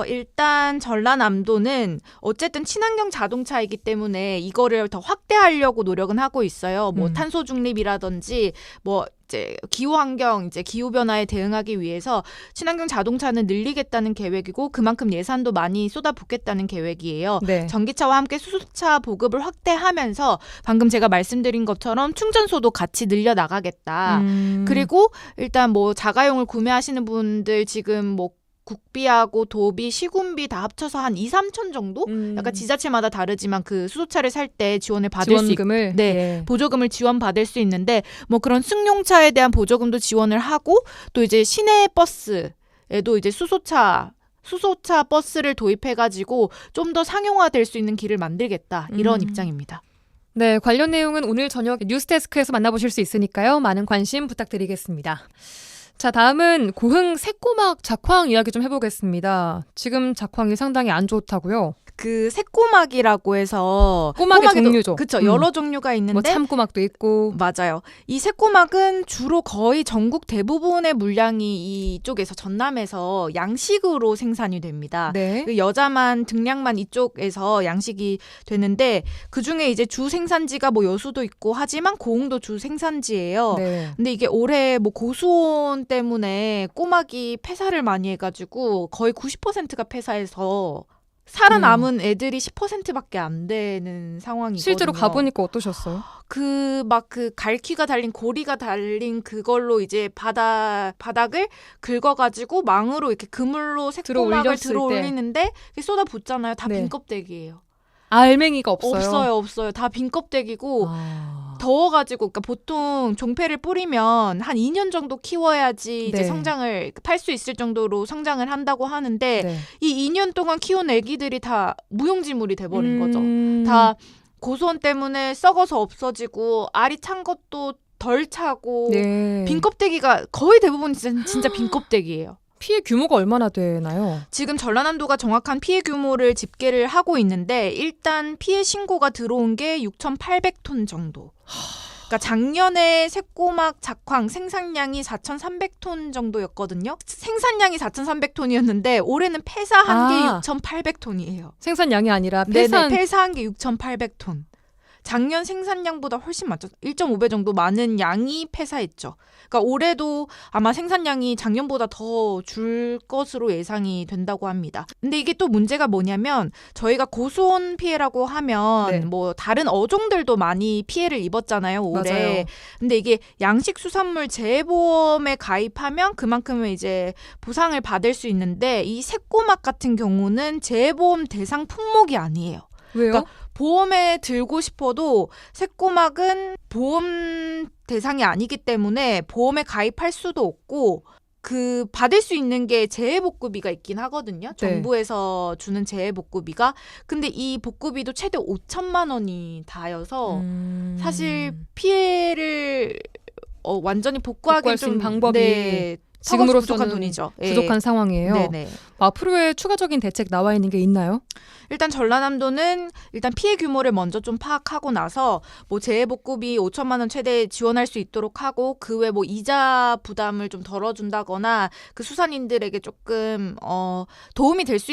일단 전라남도는 어쨌든 친환경 자동차이기 때문에 이거를 더 확대하려고 노력은 하고 있어요. 뭐 탄소 중립이라든지 뭐 이제 기후 환경, 이제 기후 변화에 대응하기 위해서 친환경 자동차는 늘리겠다는 계획이고 그만큼 예산도 많이 쏟아붓겠다는 계획이에요. 네. 전기차와 함께 수소차 보급을 확대하면서 방금 제가 말씀드린 것처럼 충전소도 같이 늘려 나가겠다. 그리고 일단 뭐 자가용을 구매하시는 분들 지금 뭐 국비하고 도비, 시군비 다 합쳐서 한 2, 3천 정도? 약간 지자체마다 다르지만 그 수소차를 살 때 지원을 받을 수 있고 지원금을 네. 예. 보조금을 지원받을 수 있는데 뭐 그런 승용차에 대한 보조금도 지원을 하고 또 이제 시내 버스에도 이제 수소차 버스를 도입해가지고 좀 더 상용화될 수 있는 길을 만들겠다. 이런 입장입니다. 네, 관련 내용은 오늘 저녁 뉴스데스크에서 만나보실 수 있으니까요. 많은 관심 부탁드리겠습니다. 자, 다음은 고흥 새꼬막 작황 이야기 좀 해보겠습니다. 지금 작황이 상당히 안 좋다고요? 그 새꼬막이라고 해서 꼬막의 종류죠. 그렇죠. 여러 종류가 있는데 뭐 참꼬막도 있고. 맞아요. 이 새꼬막은 주로 거의 전국 대부분의 물량이 이쪽에서 전남에서 양식으로 생산이 됩니다. 네. 그 여자만 등량만 이쪽에서 양식이 되는데 그중에 이제 주 생산지가 뭐 여수도 있고 하지만 고흥도 주 생산지예요. 네. 근데 이게 올해 뭐 고수온 때문에 꼬막이 폐사를 많이 해가지고 거의 90%가 폐사해서 살아남은 애들이 10%밖에 안 되는 상황이거든요. 실제로 가보니까 어떠셨어요? 그 갈퀴가 달린 고리가 달린 그걸로 이제 바닥을 긁어가지고 망으로 이렇게 그물로 새꼬막을 들어 올리는데 쏟아 붓잖아요. 다 네. 빈 껍데기예요. 알맹이가 없어요. 없어요. 다 빈 껍데기고 아. 더워가지고 그러니까 보통 종패를 뿌리면 한 2년 정도 키워야지 이제 네. 성장을 팔 수 있을 정도로 성장을 한다고 하는데 네. 이 2년 동안 키운 애기들이 다 무용지물이 돼버린 거죠. 음. 다 고소원 때문에 썩어서 없어지고 알이 찬 것도 덜 차고 네. 빈 껍데기가 거의 대부분 진짜 빈 껍데기예요. 피해 규모가 얼마나 되나요? 지금 전라남도가 정확한 피해 규모를 집계를 하고 있는데 일단 피해 신고가 들어온 게 6,800톤 정도. 그러니까 작년에 새꼬막 작황 생산량이 4,300톤 정도였거든요. 생산량이 4,300톤이었는데 올해는 폐사한 게 6,800톤이에요. 생산량이 아니라 폐사한 게 6,800톤. 작년 생산량보다 훨씬 많죠. 1.5배 정도 많은 양이 폐사했죠. 그러니까 올해도 아마 생산량이 작년보다 더 줄 것으로 예상이 된다고 합니다. 근데 이게 또 문제가 뭐냐면 저희가 고수온 피해라고 하면 네. 뭐 다른 어종들도 많이 피해를 입었잖아요, 올해. 맞아요. 근데 이게 양식수산물 재보험에 가입하면 그만큼 이제 보상을 받을 수 있는데 이 새꼬막 같은 경우는 재보험 대상 품목이 아니에요. 왜요? 그러니까 보험에 들고 싶어도 새꼬막은 보험 대상이 아니기 때문에 보험에 가입할 수도 없고 그 받을 수 있는 게 재해복구비가 있긴 하거든요. 네. 정부에서 주는 재해복구비가. 근데 이 복구비도 최대 5천만 원이 다여서 사실 피해를 완전히 복구하기 복구할 수 있는 좀 방법이 지금으로서는 지금으로서는 부족한 돈이죠. 부족한 상황이에요. 네네. 앞으로의 추가적인 대책 나와 있는 게 있나요? 일단 전라남도는 일단 피해 규모를 먼저 좀 파악하고 나서 뭐 재해복구비 5천만 원 최대 지원할 수 있도록 하고 그 외 뭐 이자 부담을 좀 덜어준다거나 그 수산인들에게 조금 도움이 될 수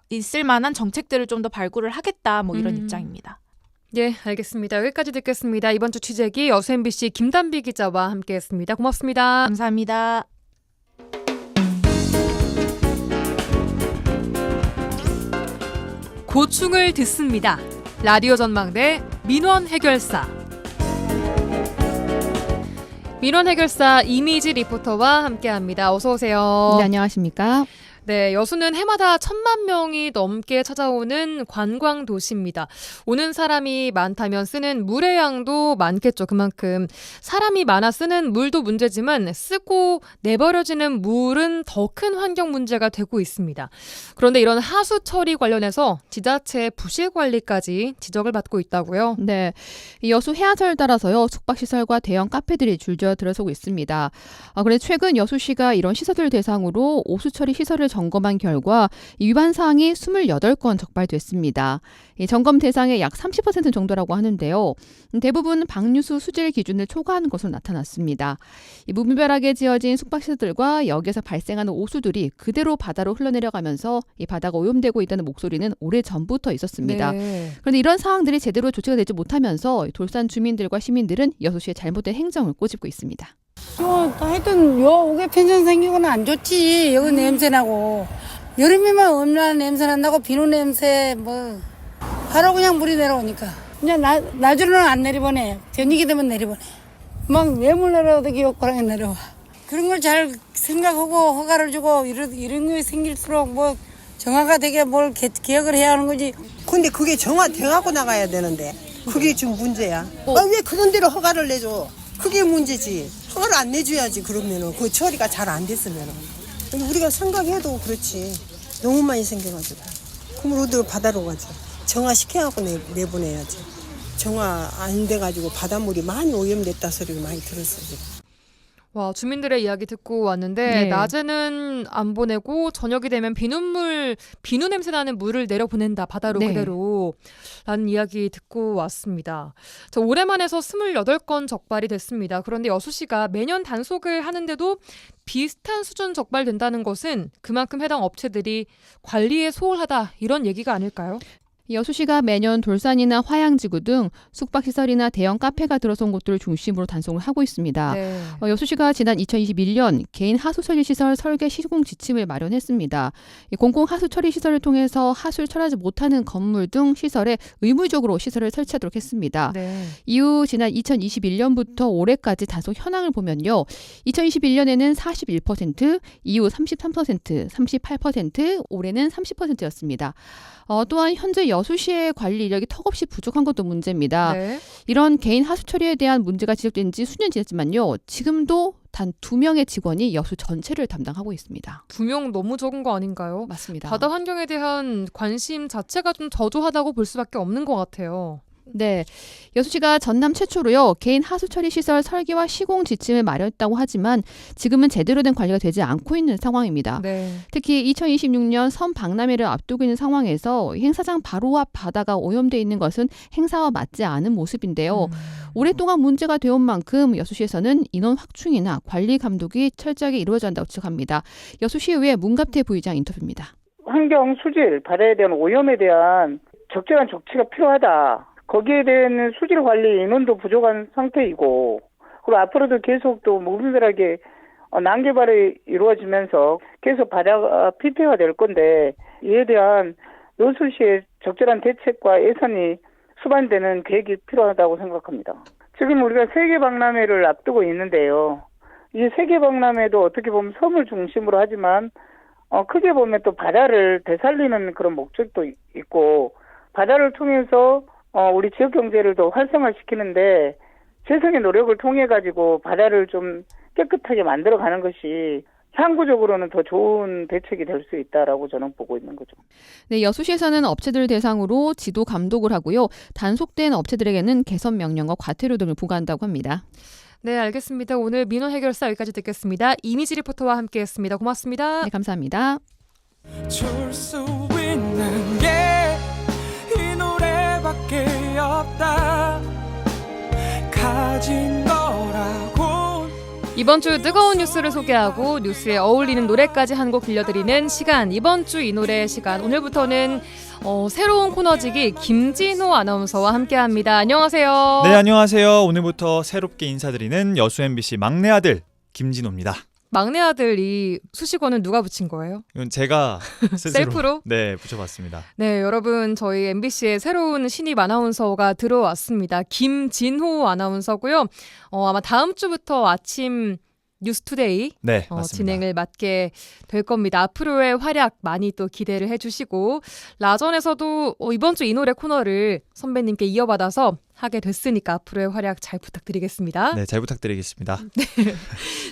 있을 만한 정책들을 좀 더 발굴을 하겠다 뭐 이런 입장입니다. 예, 알겠습니다. 여기까지 듣겠습니다. 이번 주 취재기 여수 MBC 김단비 기자와 함께했습니다. 고맙습니다. 감사합니다. 고충을 듣습니다. 라디오 전망대 민원 해결사. 민원 해결사 이미지 리포터와 함께합니다. 어서 오세요. 네, 안녕하십니까? 네, 여수는 해마다 1,000만 명이 넘게 찾아오는 관광 도시입니다. 오는 사람이 많다면 쓰는 물의 양도 많겠죠. 그만큼 사람이 많아 쓰는 물도 문제지만 쓰고 내버려지는 물은 더 큰 환경 문제가 되고 있습니다. 그런데 이런 하수 처리 관련해서 지자체의 부실 관리까지 지적을 받고 있다고요? 네, 이 여수 해안선을 따라서요 숙박시설과 대형 카페들이 줄지어 들어서고 있습니다. 그런데 최근 여수시가 이런 시설들 대상으로 오수처리 시설을 점검한 결과 위반 사항이 28건 적발됐습니다. 이 점검 대상의 약 30% 정도라고 하는데요. 대부분 방류수 수질 기준을 초과하는 것으로 나타났습니다. 이 무분별하게 지어진 숙박시설들과 여기에서 발생하는 오수들이 그대로 바다로 흘러내려가면서 이 바다가 오염되고 있다는 목소리는 오래전부터 있었습니다. 네. 그런데 이런 상황들이 제대로 조치가 되지 못하면서 돌산 주민들과 시민들은 여수시의 잘못된 행정을 꼬집고 있습니다. 하여튼 오게 펜션 생기고는 안 좋지. 여기 냄새나고 여름이면 얼마나 냄새난다고 비누 냄새 뭐 바로 그냥 물이 내려오니까 그냥 낮으로는 안 내려보내. 저녁이 되면 내려보내. 막 뇌물 내려오도 기억고랑에 내려와. 그런 걸 잘 생각하고 허가를 주고 이런 게 생길수록 뭐 정화가 되게 뭘 개혁을 해야 하는 거지. 근데 그게 정화돼갖고 나가야 되는데 그게 지금 문제야. 왜 그런 데로 허가를 내줘? 그게 문제지. 허가를 안 내줘야지. 그러면은 그 처리가 잘 안 됐으면은 우리가 생각해도 그렇지. 너무 많이 생겨가지고 그럼 어디로 바다로 가지. 정화시켜갖고 내보내야지. 정화 안 돼가지고 바닷물이 많이 오염됐다 소리를 많이 들었어 지금. 와, 주민들의 이야기 듣고 왔는데 네. 낮에는 안 보내고 저녁이 되면 비누 냄새 나는 물을 내려보낸다 바다로 네. 그대로 라는 이야기 듣고 왔습니다. 자, 올해만 해서 28건 적발이 됐습니다. 그런데 여수시가 매년 단속을 하는데도 비슷한 수준 적발된다는 것은 그만큼 해당 업체들이 관리에 소홀하다 이런 얘기가 아닐까요? 여수시가 매년 돌산이나 화양지구 등 숙박시설이나 대형 카페가 들어선 곳들을 중심으로 단속을 하고 있습니다. 네. 여수시가 지난 2021년 개인 하수처리시설 설계 시공 지침을 마련했습니다. 이 공공하수처리시설을 통해서 하수를 처리하지 못하는 건물 등 시설에 의무적으로 시설을 설치하도록 했습니다. 네. 이후 지난 2021년부터 올해까지 단속 현황을 보면요. 2021년에는 41%, 이후 33%, 38%, 올해는 30%였습니다. 또한 현재 여수시의 관리 이력이 턱없이 부족한 것도 문제입니다. 네. 이런 개인 하수 처리에 대한 문제가 지적된 지 수년 지났지만요. 지금도 단 2명의 직원이 여수 전체를 담당하고 있습니다. 2명 너무 적은 거 아닌가요? 맞습니다. 바다 환경에 대한 관심 자체가 좀 저조하다고 볼 수밖에 없는 것 같아요. 네, 여수시가 전남 최초로요 개인 하수처리 시설 설계와 시공 지침을 마련했다고 하지만 지금은 제대로 된 관리가 되지 않고 있는 상황입니다. 네. 특히 2026년 섬 박람회를 앞두고 있는 상황에서 행사장 바로 앞 바다가 오염돼 있는 것은 행사와 맞지 않은 모습인데요. 오랫동안 문제가 되어온 만큼 여수시에서는 인원 확충이나 관리 감독이 철저하게 이루어져야 한다고 지적합니다. 여수시의회 문갑태 부의장 인터뷰입니다. 환경 수질, 바다에 대한 오염에 대한 적절한 조치가 필요하다. 거기에 대한 수질 관리 인원도 부족한 상태이고, 그리고 앞으로도 계속 또 무분별하게 난개발이 이루어지면서 계속 바다가 피폐가 될 건데, 이에 대한 여수시의 적절한 대책과 예산이 수반되는 계획이 필요하다고 생각합니다. 지금 우리가 세계박람회를 앞두고 있는데요. 이 세계박람회도 어떻게 보면 섬을 중심으로 하지만 크게 보면 또 바다를 되살리는 그런 목적도 있고, 바다를 통해서 우리 지역 경제를 더 활성화시키는데 재성의 노력을 통해 가지고 바다를 좀 깨끗하게 만들어가는 것이 향후적으로는 더 좋은 대책이 될 수 있다라고 저는 보고 있는 거죠. 네, 여수시에서는 업체들 대상으로 지도 감독을 하고요. 단속된 업체들에게는 개선 명령과 과태료 등을 부과한다고 합니다. 네, 알겠습니다. 오늘 민원 해결사 여기까지 듣겠습니다. 이미지 리포터와 함께했습니다. 고맙습니다. 네, 감사합니다. 줄 수 있는 게 이 노래밖에 없다 가진 거라고. 이번 주 뜨거운 뉴스를 소개하고 뉴스에 어울리는 노래까지 한 곡 들려드리는 시간, 이번 주 이 노래 시간. 오늘부터는 새로운 코너지기 김진호 아나운서와 함께합니다. 안녕하세요. 네, 안녕하세요. 오늘부터 새롭게 인사드리는 여수 MBC 막내 아들 김진호입니다. 막내 아들 이 수식어는 누가 붙인 거예요? 이건 제가 스스로 셀프로? 네, 붙여봤습니다. 네, 여러분 저희 MBC의 새로운 신입 아나운서가 들어왔습니다. 김진호 아나운서고요. 아마 다음 주부터 아침 뉴스투데이 네, 맞습니다. 진행을 맡게 될 겁니다. 앞으로의 활약 많이 또 기대를 해주시고, 라전에서도 이번 주 이 노래 코너를 선배님께 이어받아서 하게 됐으니까 앞으로의 활약 잘 부탁드리겠습니다. 네, 잘 부탁드리겠습니다.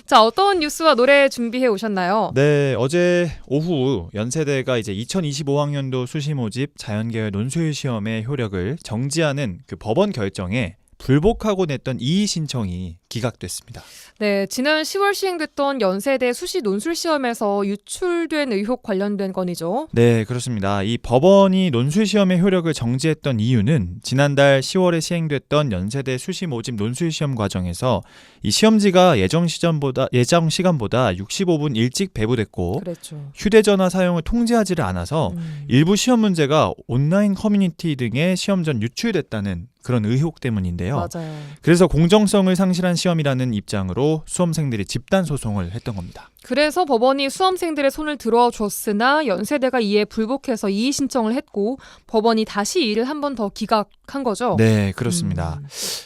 자, 어떤 뉴스와 노래 준비해 오셨나요? 네, 어제 오후 연세대가 이제 2025학년도 수시 모집 자연계열 논술 시험의 효력을 정지하는 그 법원 결정에 불복하고 냈던 이의 신청이 기각됐습니다. 네, 지난 10월 시행됐던 연세대 수시 논술 시험에서 유출된 의혹 관련된 건이죠. 네, 그렇습니다. 이 법원이 논술 시험의 효력을 정지했던 이유는 지난달 10월에 시행됐던 연세대 수시 모집 논술 시험 과정에서 이 시험지가 예정 시간보다 65분 일찍 배부됐고, 그랬죠. 휴대전화 사용을 통제하지를 않아서 일부 시험 문제가 온라인 커뮤니티 등의 시험 전 유출됐다는 그런 의혹 때문인데요. 맞아요. 그래서 공정성을 상실한 시험이라는 입장으로 수험생들이 집단 소송을 했던 겁니다. 그래서 법원이 수험생들의 손을 들어줬으나 연세대가 이에 불복해서 이의 신청을 했고, 법원이 다시 이를 한 번 더 기각한 거죠. 네, 그렇습니다.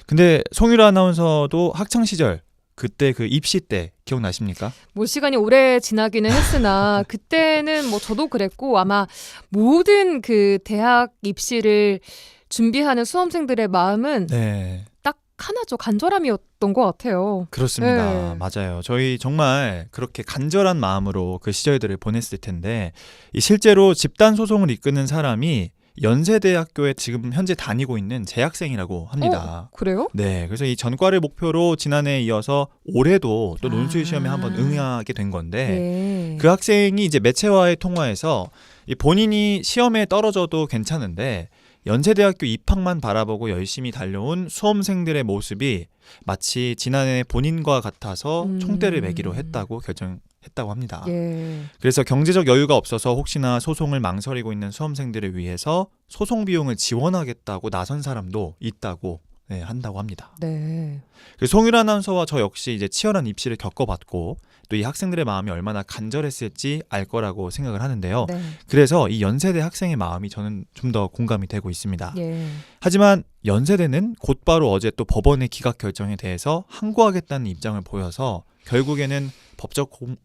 근데 송유라 아나운서도 학창 시절 그때 그 입시 때 기억나십니까? 뭐 시간이 오래 지나기는 했으나 그때는 뭐 저도 그랬고, 아마 모든 그 대학 입시를 준비하는 수험생들의 마음은 네. 딱 하나죠. 간절함이었던 것 같아요. 그렇습니다. 네. 맞아요. 저희 정말 그렇게 간절한 마음으로 그 시절들을 보냈을 텐데, 이 실제로 집단 소송을 이끄는 사람이 연세대학교에 지금 현재 다니고 있는 재학생이라고 합니다. 그래요? 네, 그래서 이 전과를 목표로 지난해에 이어서 올해도 또 논술 시험에 한번 응하게 된 건데 네. 그 학생이 이제 매체와의 통화에서 이 본인이 시험에 떨어져도 괜찮은데 연세대학교 입학만 바라보고 열심히 달려온 수험생들의 모습이 마치 지난해 본인과 같아서 총대를 매기로 했다고 결정했다고 합니다. 예. 그래서 경제적 여유가 없어서 혹시나 소송을 망설이고 있는 수험생들을 위해서 소송 비용을 지원하겠다고 나선 사람도 있다고 한다고 합니다. 네. 송유라 아나운서와 저 역시 이제 치열한 입시를 겪어봤고 또 이 학생들의 마음이 얼마나 간절했을지 알 거라고 생각을 하는데요. 네. 그래서 이 연세대 학생의 마음이 저는 좀 더 공감이 되고 있습니다. 예. 하지만 연세대는 곧바로 어제 또 법원의 기각 결정에 대해서 항고하겠다는 입장을 보여서 결국에는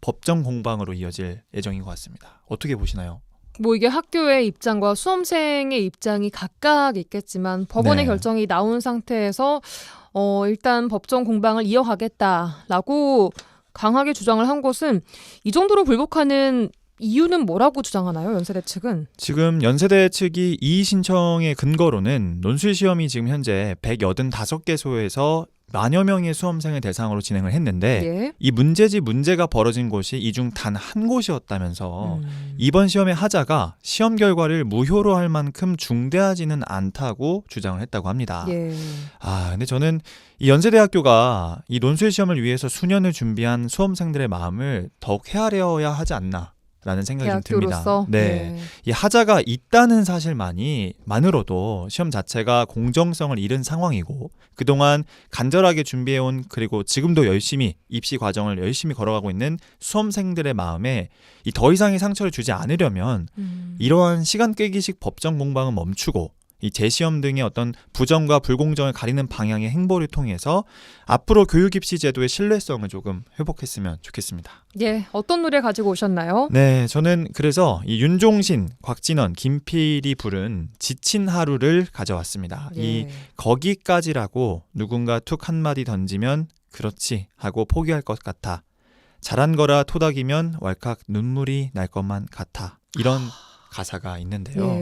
법정 공방으로 이어질 예정인 것 같습니다. 어떻게 보시나요? 뭐 이게 학교의 입장과 수험생의 입장이 각각 있겠지만 법원의 네. 결정이 나온 상태에서 일단 법정 공방을 이어가겠다라고 강하게 주장을 한 것은 이 정도로 불복하는 이유는 뭐라고 주장하나요? 연세대 측은? 지금 연세대 측이 이의 신청의 근거로는 논술 시험이 지금 현재 185개소에서 만여 명의 수험생을 대상으로 진행을 했는데 예. 이 문제가 벌어진 곳이 이 중 단 한 곳이었다면서 이번 시험의 하자가 시험 결과를 무효로 할 만큼 중대하지는 않다고 주장을 했다고 합니다. 예. 근데 저는 이 연세대학교가 이 논술 시험을 위해서 수년을 준비한 수험생들의 마음을 더욱 헤아려야 하지 않나 라는 생각이 좀 듭니다. 대학교로서? 네. 이 하자가 있다는 사실만으로도 시험 자체가 공정성을 잃은 상황이고 그동안 간절하게 준비해온 그리고 지금도 열심히 입시 과정을 열심히 걸어가고 있는 수험생들의 마음에 이 더 이상의 상처를 주지 않으려면 이러한 시간 끄기식 법정 공방은 멈추고 이 재시험 등의 어떤 부정과 불공정을 가리는 방향의 행보를 통해서 앞으로 교육입시 제도의 신뢰성을 조금 회복했으면 좋겠습니다. 예, 어떤 노래 가지고 오셨나요? 네, 저는 그래서 이 윤종신, 곽진원, 김필이 부른 지친 하루를 가져왔습니다. 예. 이 거기까지라고 누군가 툭 한마디 던지면 그렇지 하고 포기할 것 같아. 잘한 거라 토닥이면 왈칵 눈물이 날 것만 같아. 이런 가사가 있는데요.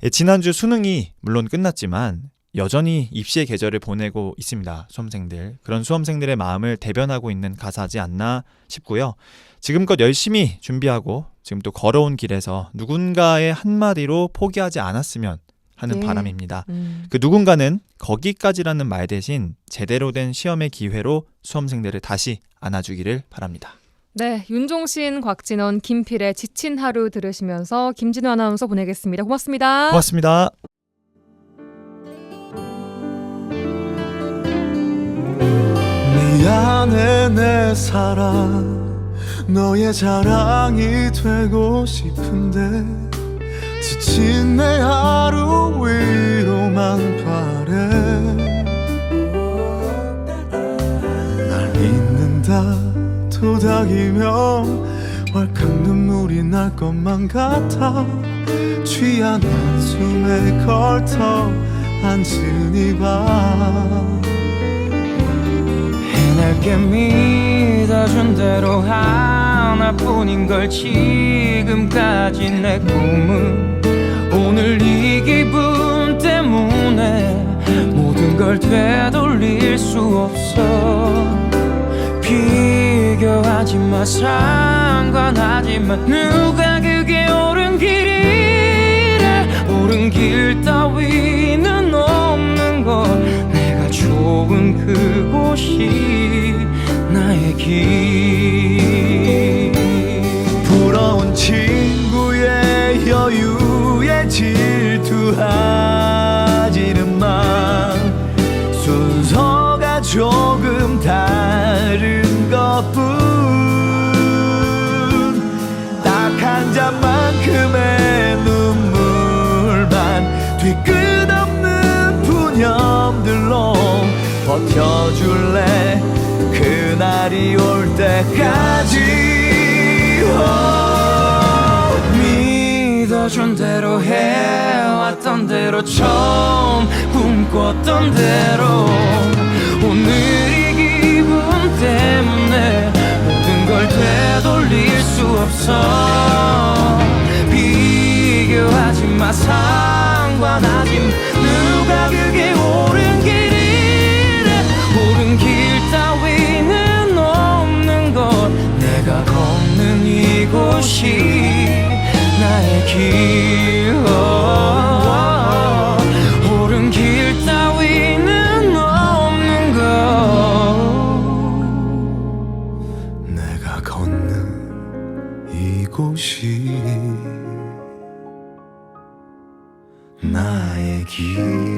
예. 지난주 수능이 물론 끝났지만 여전히 입시의 계절을 보내고 있습니다. 수험생들. 그런 수험생들의 마음을 대변하고 있는 가사지 않나 싶고요. 지금껏 열심히 준비하고 지금 또 걸어온 길에서 누군가의 한마디로 포기하지 않았으면 하는 예. 바람입니다. 그 누군가는 거기까지라는 말 대신 제대로 된 시험의 기회로 수험생들을 다시 안아주기를 바랍니다. 네, 윤종신, 곽진원, 김필의 지친 하루 들으시면서 김진우 아나운서 보내겠습니다. 고맙습니다. 고맙습니다. 미안해 내 사랑 너의 자랑이 되고 싶은데 지친 내 하루 위로만 바래 날 잊는다 토닥이면 왈칵 눈물이 날 것만 같아 취한 한숨에 걸터 앉은 이 밤 해낼게 믿어준 대로 하나뿐인 걸 지금까지 내 꿈은 오늘 이 기분 때문에 모든 걸 되돌릴 수 없어 비교하지 마 상관하지 마 누가 그게 옳은 길이래 옳은 길 따위는 없는 것 내가 좋은 그곳이 나의 길 부러운 친구의 여유에 질투하지는 마 순서가 조금 다른 것뿐 딱 한 잔만큼의 눈물만 뒤끝 없는 푸념들로 버텨줄래 그날이 올 때까지 믿어준 대로 해왔던 대로 처음 꿈꿨던 대로 오늘 이 기분 때문에 모든 걸 되돌릴 수 없어 비교하지 마 편하긴 누가 그게 옳은 길이래. 옳은 길 따위는 없는 것. 내가 걷는 이곳이 나의 길. 옳은 길 따위는 없는 것. 내가 걷는 이곳이 나의 길.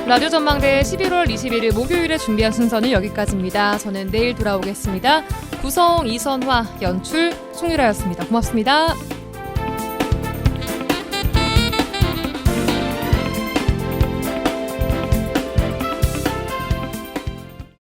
라디오 전망대 11월 21일 목요일에 준비한 순서는 여기까지입니다. 저는 내일 돌아오겠습니다. 구성 이선화, 연출 송유라였습니다. 고맙습니다.